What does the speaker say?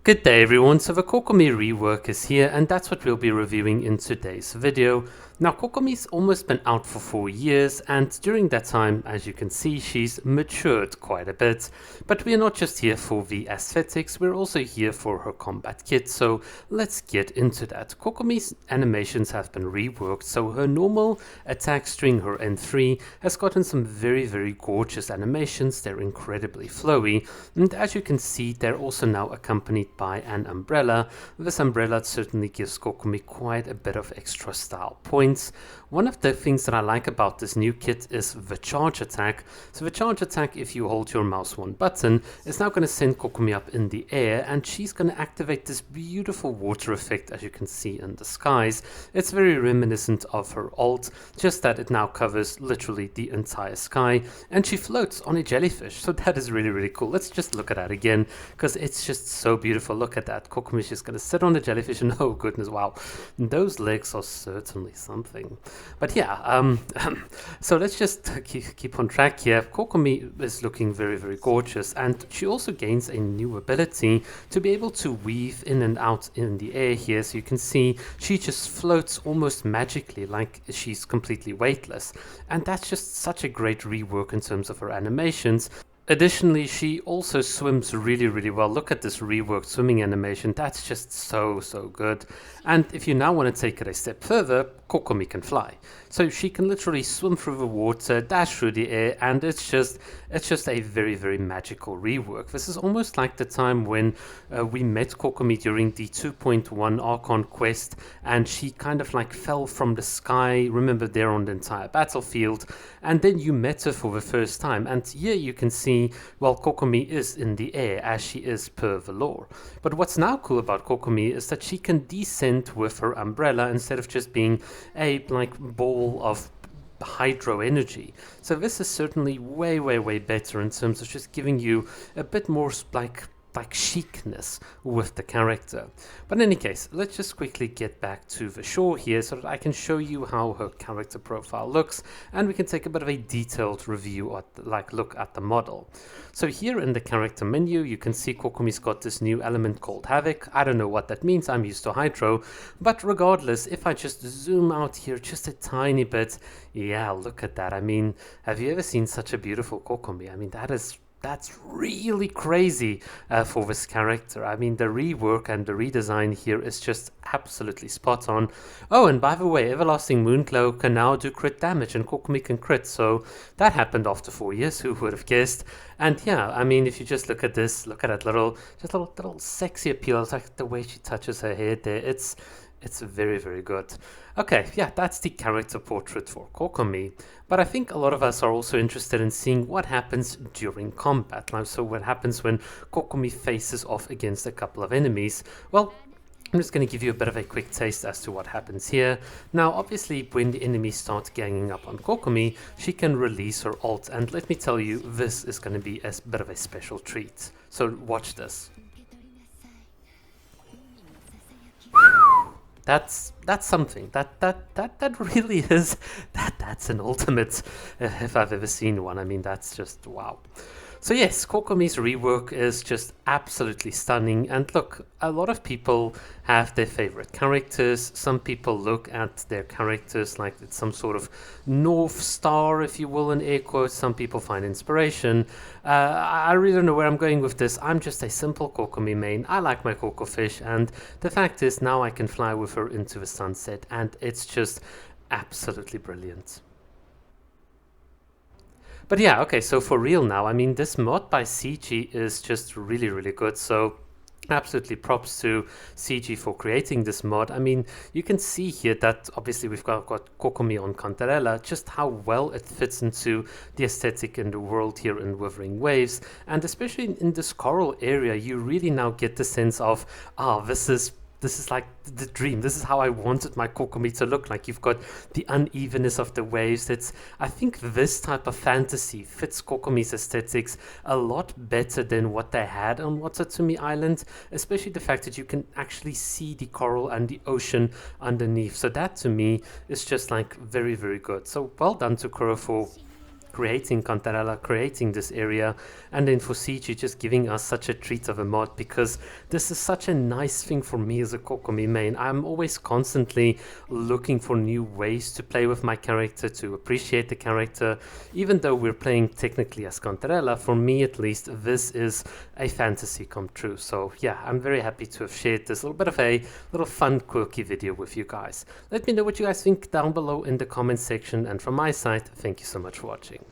Good day everyone, so the Kokomi rework is here and that's what we'll be reviewing in today's video. Now Kokomi's almost been out for 4 years and during that time, as you can see, she's matured quite a bit. But we're not just here for the aesthetics, we're also here for her combat kit, so let's get into that. Kokomi's animations have been reworked, so her normal attack string, her N3, has gotten some very gorgeous animations. They're incredibly flowy, and as you can see, they're also now accompanied by an umbrella. This umbrella certainly gives Kokomi quite a bit of extra style points. One of the things that I like about this new kit is the charge attack. So the charge attack, if you hold your mouse one button, is now going to send Kokomi up in the air and she's going to activate this beautiful water effect as you can see in the skies. It's very reminiscent of her alt, just that it now covers literally the entire sky and she floats on a jellyfish. So that is really cool. Let's just look at that again because it's just so beautiful. Look at that. Kokomi is just going to sit on the jellyfish and oh goodness, wow. Those legs are certainly something. But yeah, so let's just keep on track here. Kokomi is looking very gorgeous and she also gains a new ability to be able to weave in and out in the air here. So you can see she just floats almost magically like she's completely weightless. And that's just such a great rework in terms of her animations. Additionally, she also swims really well. Look at this reworked swimming animation. That's just so good. And if you now want to take it a step further, Kokomi can fly. So she can literally swim through the water, dash through the air, and it's just a very magical rework. This is almost like the time when we met Kokomi during the 2.1 Archon quest, and she kind of like fell from the sky. Remember, there on the entire battlefield, and then you met her for the first time. And here you can see, well, Kokomi is in the air as she is per the lore. But what's now cool about Kokomi is that she can descend with her umbrella instead of just being a like ball of hydro energy. So this is certainly way better in terms of just giving you a bit more like chicness with the character. But in any case, let's just quickly get back to the shore here so that I can show you how her character profile looks and we can take a bit of a detailed review at look at the model. So here in the character menu you can see Kokomi's got this new element called Havoc. I don't know what that means, I'm used to Hydro, but regardless, if I just zoom out here just a tiny bit, yeah, look at that. I mean, have you ever seen such a beautiful Kokomi? I mean, that's really crazy for this character. I mean, the rework and the redesign here is just absolutely spot on. Oh, and by the way, Everlasting Moonclow can now do crit damage and Kokomi can crit, so that happened after 4 years, who would have guessed? And yeah, I mean, if you just look at this, look at that little sexy appeal. It's like the way she touches her head there. It's very good. Okay, yeah, that's the character portrait for Kokomi. But I think a lot of us are also interested in seeing what happens during combat. Like, so what happens when Kokomi faces off against a couple of enemies? Well, I'm just going to give you a bit of a quick taste as to what happens here. Now, obviously, when the enemies start ganging up on Kokomi, she can release her ult. And let me tell you, this is going to be a bit of a special treat. So watch this. That's something. That really is that's an ultimate if I've ever seen one. I mean, that's just wow. So yes, Kokomi's rework is just absolutely stunning. And look, a lot of people have their favorite characters. Some people look at their characters like it's some sort of North Star, if you will, in air quotes. Some people find inspiration. I really don't know where I'm going with this. I'm just a simple Kokomi main. I like my Coco fish, and the fact is now I can fly with her into the sunset, and it's just absolutely brilliant. But yeah, okay, so for real now, I mean, this mod by CG is just really good. So absolutely props to CG for creating this mod. I mean, you can see here that obviously we've got Kokomi on Cantarella, just how well it fits into the aesthetic in the world here in Wuthering Waves. And especially in this coral area, you really now get the sense of, this is like the dream. This is how I wanted my Kokomi to look like. You've got the unevenness of the waves. I think this type of fantasy fits Kokomi's aesthetics a lot better than what they had on Watatsumi Island, especially the fact that you can actually see the coral and the ocean underneath. So that to me is just like very good. So well done to Kuro creating Cantarella, creating this area, and then for Siege just giving us such a treat of a mod, because this is such a nice thing for me as a Kokomi main. I'm always constantly looking for new ways to play with my character, to appreciate the character. Even though we're playing technically as Cantarella, for me at least, this is a fantasy come true. So yeah, I'm very happy to have shared this little bit of a little fun, quirky video with you guys. Let me know what you guys think down below in the comment section, and from my side, thank you so much for watching.